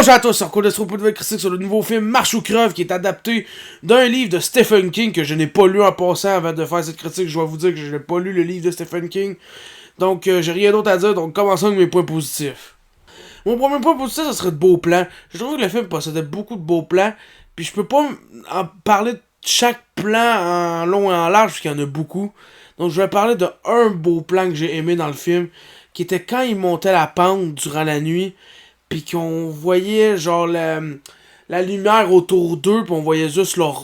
Bonjour à tous, c'est Arco de Stro pour une nouvelle critique sur le nouveau film Marche ou Crève qui est adapté d'un livre de Stephen King que je n'ai pas lu en passant avant de faire cette critique. Je dois vous dire que je n'ai pas lu le livre de Stephen King. Donc j'ai rien d'autre à dire, donc commençons avec mes points positifs. Mon premier point positif, ça serait de beaux plans. Je trouve que le film possédait beaucoup de beaux plans, puis je peux pas en parler de chaque plan en long et en large, parce qu'il y en a beaucoup. Donc je vais parler de un beau plan que j'ai aimé dans le film, qui était quand ils montaient la pente durant la nuit, puis qu'on voyait genre la lumière autour d'eux, puis on voyait juste leur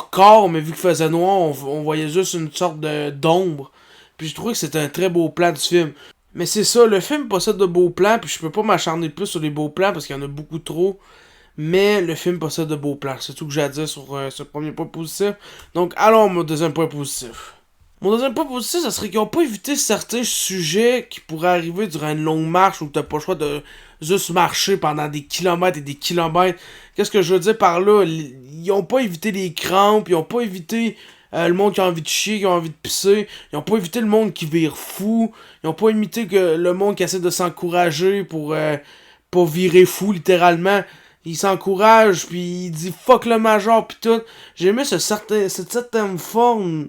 corps, mais vu qu'il faisait noir, on voyait juste une sorte d'ombre. Puis je trouvais que c'était un très beau plan du film. Mais c'est ça, le film possède de beaux plans, puis je peux pas m'acharner plus sur les beaux plans parce qu'il y en a beaucoup trop. Mais le film possède de beaux plans. C'est tout que j'ai à dire sur ce premier point positif. Donc allons mon deuxième point positif. Mon deuxième point positif, ça serait qu'ils ont pas évité certains sujets qui pourraient arriver durant une longue marche où t'as pas le choix de juste marcher pendant des kilomètres et des kilomètres. Qu'est-ce que je veux dire par là? Ils ont pas évité les crampes, ils ont pas évité le monde qui a envie de chier, qui a envie de pisser. Ils ont pas évité le monde qui vire fou. Ils ont pas imité que le monde qui essaie de s'encourager pour pas virer fou littéralement. Il s'encourage puis il dit fuck le major pis tout. J'ai aimé cette certaine forme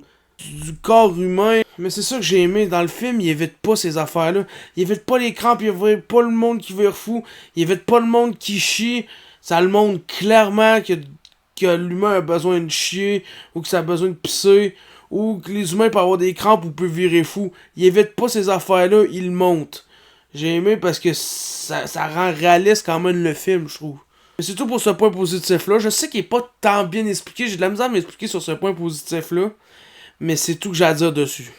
du corps humain. Mais c'est ça que j'ai aimé. Dans le film, il évite pas ces affaires-là. Il évite pas les crampes, il évite pas le monde qui vire fou. Il évite pas le monde qui chie. Ça le montre clairement que l'humain a besoin de chier, ou que ça a besoin de pisser, ou que les humains peuvent avoir des crampes ou peuvent virer fou. Il évite pas ces affaires-là, il le montre. J'ai aimé parce que ça rend réaliste quand même le film, je trouve. Mais c'est tout pour ce point positif-là. Je sais qu'il est pas tant bien expliqué, j'ai de la misère à m'expliquer sur ce point positif-là. Mais c'est tout que j'ai à dire dessus.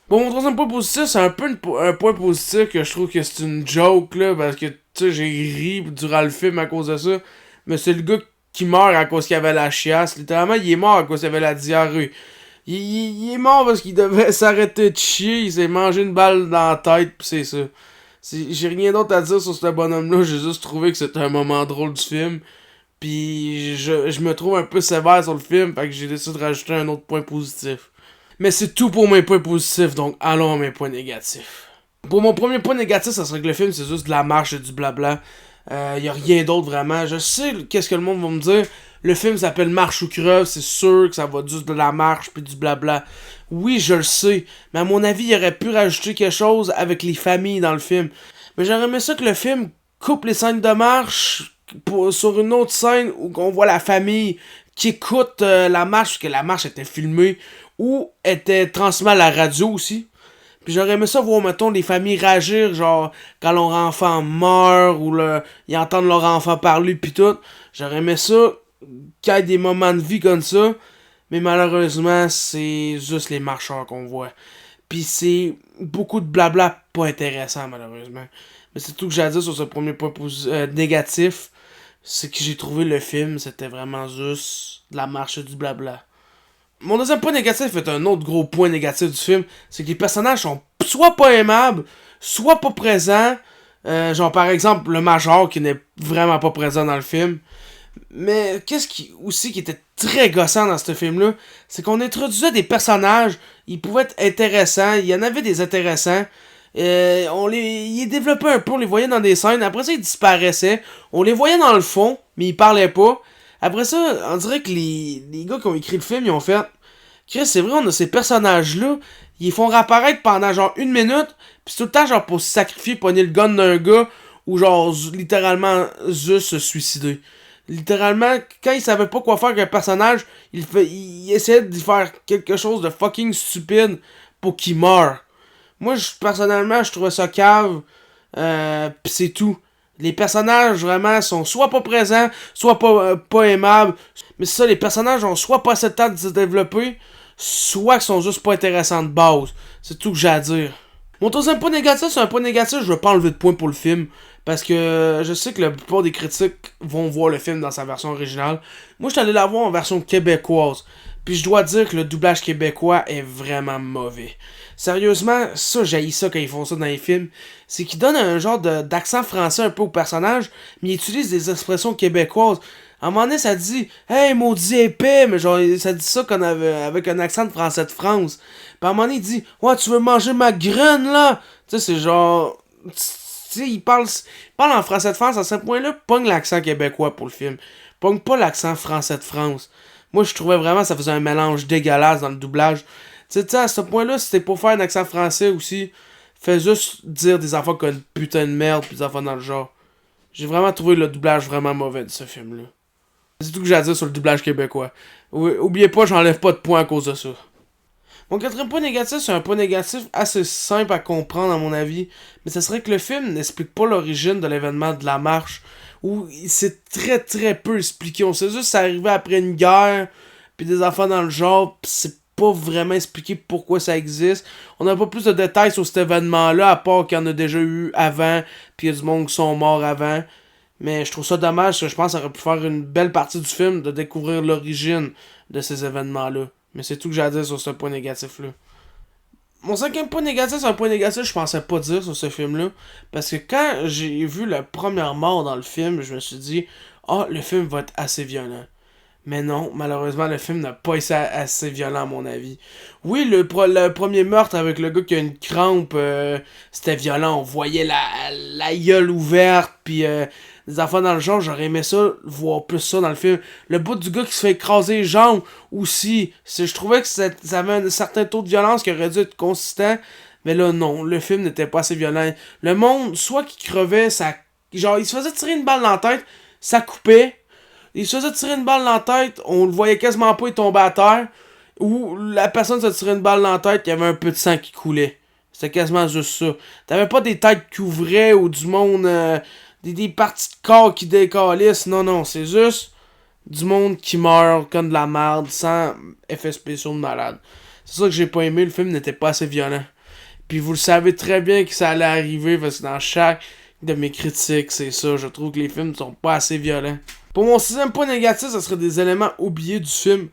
Bon, mon troisième point positif, c'est un peu un point positif que je trouve que c'est une joke, là, parce que, tu sais, j'ai ri durant le film à cause de ça. Mais c'est le gars qui meurt à cause qu'il avait la chiasse. Littéralement, il est mort à cause qu'il avait la diarrhée. Il est mort parce qu'il devait s'arrêter de chier, il s'est mangé une balle dans la tête, pis c'est ça. J'ai rien d'autre à dire sur ce bonhomme-là, j'ai juste trouvé que c'était un moment drôle du film. Pis je me trouve un peu sévère sur le film, fait que j'ai décidé de rajouter un autre point positif. Mais c'est tout pour mes points positifs, donc allons à mes points négatifs. Pour mon premier point négatif, ça serait que le film c'est juste de la marche et du blabla. Y a rien d'autre vraiment. Je sais qu'est-ce que le monde va me dire. Le film s'appelle Marche ou Crève, c'est sûr que ça va juste de la marche puis du blabla. Oui, je le sais, mais à mon avis, il aurait pu rajouter quelque chose avec les familles dans le film. Mais j'aurais aimé ça que le film coupe les scènes de marche sur une autre scène où on voit la famille qui écoute la marche, parce que la marche était filmée, ou était transmise à la radio aussi. Puis j'aurais aimé ça voir, mettons, les familles réagir, genre, quand leur enfant meurt, ou ils entendent leur enfant parler, pis tout. J'aurais aimé ça, qu'il y ait des moments de vie comme ça, mais malheureusement, c'est juste les marcheurs qu'on voit. Pis c'est beaucoup de blabla pas intéressant, malheureusement. Mais c'est tout que j'ai à dire sur ce premier point négatif. C'est que j'ai trouvé le film, c'était vraiment juste de la marche et du blabla. Mon deuxième point négatif est un autre gros point négatif du film, c'est que les personnages sont soit pas aimables, soit pas présents. Genre par exemple le major qui n'est vraiment pas présent dans le film. Mais qu'est-ce qui aussi qui était très gossant dans ce film-là, c'est qu'on introduisait des personnages, ils pouvaient être intéressants, il y en avait des intéressants. Ils les développaient un peu, on les voyait dans des scènes, après ça ils disparaissaient, on les voyait dans le fond, mais ils parlaient pas. Après ça, on dirait que les gars qui ont écrit le film, ils ont fait Chris, c'est vrai, on a ces personnages-là, ils font réapparaître pendant genre 1 minute, pis c'est tout le temps genre pour se sacrifier, pogner le gun d'un gars, ou genre littéralement juste se suicider. Littéralement, quand il savait pas quoi faire avec un personnage, il essayait d'y faire quelque chose de fucking stupide pour qu'il meure. Moi, personnellement, je trouvais ça cave. Pis c'est tout. Les personnages, vraiment, sont soit pas présents, soit pas aimables. Mais c'est ça, les personnages ont soit pas assez de temps de se développer, soit qu'ils sont juste pas intéressants de base. C'est tout que j'ai à dire. Mon troisième point négatif, c'est un point négatif, je veux pas enlever de point pour le film. Parce que je sais que la plupart des critiques vont voir le film dans sa version originale. Moi, je suis allé la voir en version québécoise. Puis je dois dire que le doublage québécois est vraiment mauvais. Sérieusement, ça, j'haïs ça quand ils font ça dans les films. C'est qu'ils donnent un genre d'accent français un peu au personnage, mais ils utilisent des expressions québécoises. À un moment donné, ça dit « Hey, maudit épais », mais genre, ça dit ça avec un accent de français de France. Puis à un moment donné, il dit « Ouais, tu veux manger ma graine, là? » Tu sais, c'est genre... sais, il parle en français de France, à ce point-là, pogne l'accent québécois pour le film. Pogne pas l'accent français de France. Moi, je trouvais vraiment que ça faisait un mélange dégueulasse dans le doublage. Tu sais, à ce point-là, si c'était pour faire un accent français aussi, fais juste dire des enfants comme putain de merde, pis des enfants dans le genre. J'ai vraiment trouvé le doublage vraiment mauvais de ce film-là. C'est tout que j'ai à dire sur le doublage québécois. Oubliez pas, j'enlève pas de points à cause de ça. Mon quatrième point négatif, c'est un point négatif assez simple à comprendre à mon avis, mais ça serait que le film n'explique pas l'origine de l'événement de la marche, où c'est très très peu expliqué. On sait juste que ça arrivait après une guerre, puis des enfants dans le genre, pis c'est pas vraiment expliqué pourquoi ça existe. On n'a pas plus de détails sur cet événement-là, à part qu'il y en a déjà eu avant, puis il y a du monde qui sont morts avant. Mais je trouve ça dommage, parce que je pense que ça aurait pu faire une belle partie du film de découvrir l'origine de ces événements-là. Mais c'est tout que j'ai à dire sur ce point négatif-là. Mon cinquième point négatif, c'est un point négatif que je pensais pas dire sur ce film-là. Parce que quand j'ai vu la première mort dans le film, je me suis dit, ah, le film va être assez violent. Mais non, malheureusement, le film n'a pas été assez violent à mon avis. Oui, le premier meurtre avec le gars qui a une crampe, c'était violent. On voyait la gueule ouverte, puis des enfants dans le genre, j'aurais aimé ça, voir plus ça dans le film. Le bout du gars qui se fait écraser les jambes aussi. Je trouvais que ça avait un certain taux de violence qui aurait dû être consistant. Mais là, non, le film n'était pas assez violent. Le monde, soit qu'il crevait, ça... Genre, il se faisait tirer une balle dans la tête, ça coupait. Il se faisait tirer une balle dans la tête, on le voyait quasiment pas, il tombait à terre. Ou la personne se tirait une balle dans la tête, il y avait un peu de sang qui coulait. C'était quasiment juste ça. T'avais pas des têtes qui ouvraient ou du monde... des parties de corps qui décalissent. Non, non, c'est juste du monde qui meurt comme de la merde, sans effets spéciaux de malade. C'est ça que j'ai pas aimé, le film n'était pas assez violent. Puis vous le savez très bien que ça allait arriver, parce que dans chaque de mes critiques, c'est ça. Je trouve que les films sont pas assez violents. Pour mon sixième point négatif, ça serait des éléments oubliés du film.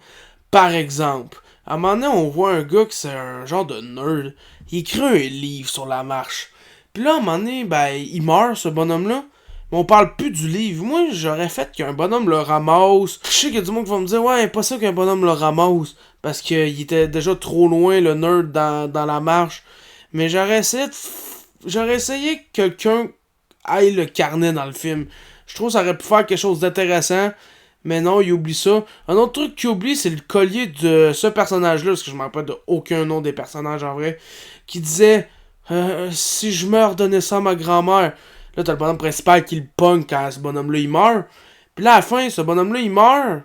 Par exemple, à un moment donné, on voit un gars qui c'est un genre de nerd. Il écrit un livre sur la marche. Puis là, à un moment donné, ben, il meurt, ce bonhomme-là. Mais on parle plus du livre. Moi, j'aurais fait qu'un bonhomme le ramasse. Je sais qu'il y a du monde qui va me dire, ouais, pas ça qu'un bonhomme le ramasse. Parce qu'il était déjà trop loin, le nerd, dans la marche. Mais j'aurais essayé que quelqu'un aille le carnet dans le film. Je trouve que ça aurait pu faire quelque chose d'intéressant. Mais non, il oublie ça. Un autre truc qu'il oublie, c'est le collier de ce personnage-là, parce que je me rappelle de aucun nom des personnages en vrai, qui disait si je meurs, donnez ça à ma grand-mère. Là, t'as le bonhomme principal qui le pogne quand ce bonhomme-là il meurt. Puis là, à la fin, ce bonhomme-là il meurt.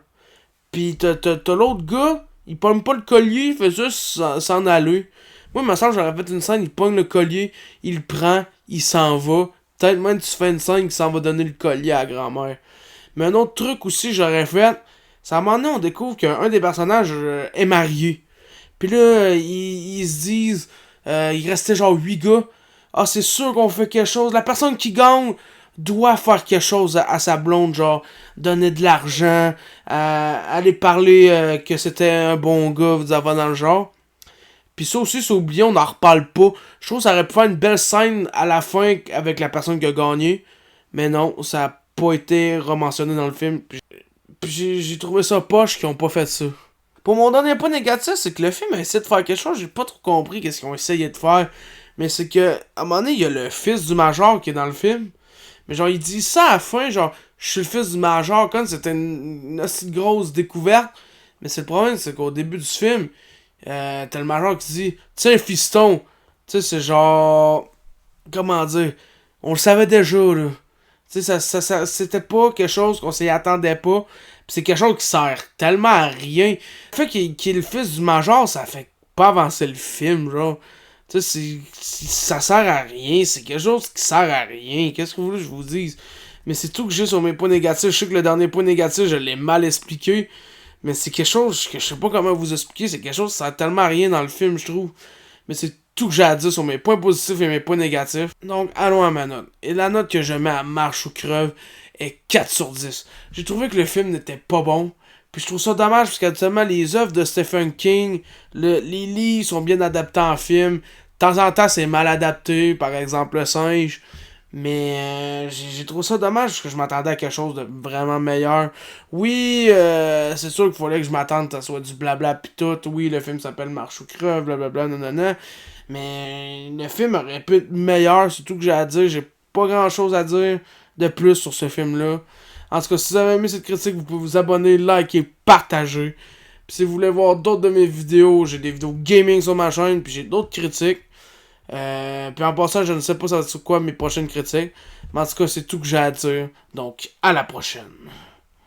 Puis t'as l'autre gars, il pogne pas le collier, il fait juste s'en aller. Moi, il me semble que j'aurais fait une scène, il pogne le collier, il le prend, il s'en va. Peut-être même tu fais une scène qui s'en va donner le collier à la grand-mère. Mais un autre truc aussi j'aurais fait, c'est à un moment donné on découvre qu'un des personnages est marié. Puis là, ils se disent, il restait genre 8 gars. Ah, c'est sûr qu'on fait quelque chose. La personne qui gagne doit faire quelque chose à sa blonde, genre donner de l'argent, aller parler que c'était un bon gars, vous avez dans le genre. Puis ça aussi, c'est oublié, on n'en reparle pas. Je trouve que ça aurait pu faire une belle scène à la fin avec la personne qui a gagné. Mais non, ça a pas été rementionné dans le film. Puis j'ai trouvé ça poche qu'ils ont pas fait ça. Pour mon dernier point négatif, c'est que le film a essayé de faire quelque chose, j'ai pas trop compris qu'est-ce qu'ils ont essayé de faire. Mais c'est que, à un moment donné, il y a le fils du major qui est dans le film. Mais genre, il dit ça à la fin, genre, je suis le fils du major, comme c'était une assez grosse découverte. Mais c'est le problème, c'est qu'au début du film, t'as le major qui dit, tiens, fiston. Tu sais, c'est genre, comment dire, on le savait déjà, là. Tu sais, ça c'était pas quelque chose qu'on s'y attendait pas. Pis c'est quelque chose qui sert tellement à rien. Le fait qu'il est le fils du major, ça fait pas avancer le film, genre. Tu sais, ça sert à rien. C'est quelque chose qui sert à rien. Qu'est-ce que vous voulez que je vous dise? Mais c'est tout que j'ai sur mes points négatifs. Je sais que le dernier point négatif, je l'ai mal expliqué. Mais c'est quelque chose que je sais pas comment vous expliquer. C'est quelque chose qui sert tellement à rien dans le film, je trouve. Mais c'est tout que j'ai à dire sur mes points positifs et mes points négatifs. Donc, allons à ma note. Et la note que je mets à marche ou crève est 4 sur 10. J'ai trouvé que le film n'était pas bon. Puis je trouve ça dommage parce qu'habituellement, les œuvres de Stephen King, les livres sont bien adaptés en film. De temps en temps, c'est mal adapté. Par exemple, Le Singe. Mais j'ai trouvé ça dommage parce que je m'attendais à quelque chose de vraiment meilleur. Oui, c'est sûr qu'il fallait que je m'attende que ça soit du blabla pis tout. Oui, le film s'appelle Marche ou crève, blablabla, nanana. Mais le film aurait pu être meilleur, c'est tout que j'ai à dire. J'ai pas grand chose à dire de plus sur ce film-là. En tout cas, si vous avez aimé cette critique, vous pouvez vous abonner, liker, partager. Puis si vous voulez voir d'autres de mes vidéos, j'ai des vidéos gaming sur ma chaîne, puis j'ai d'autres critiques. Puis en passant, je ne sais pas ça va être sur quoi mes prochaines critiques. Mais en tout cas, c'est tout que j'ai à dire. Donc, à la prochaine.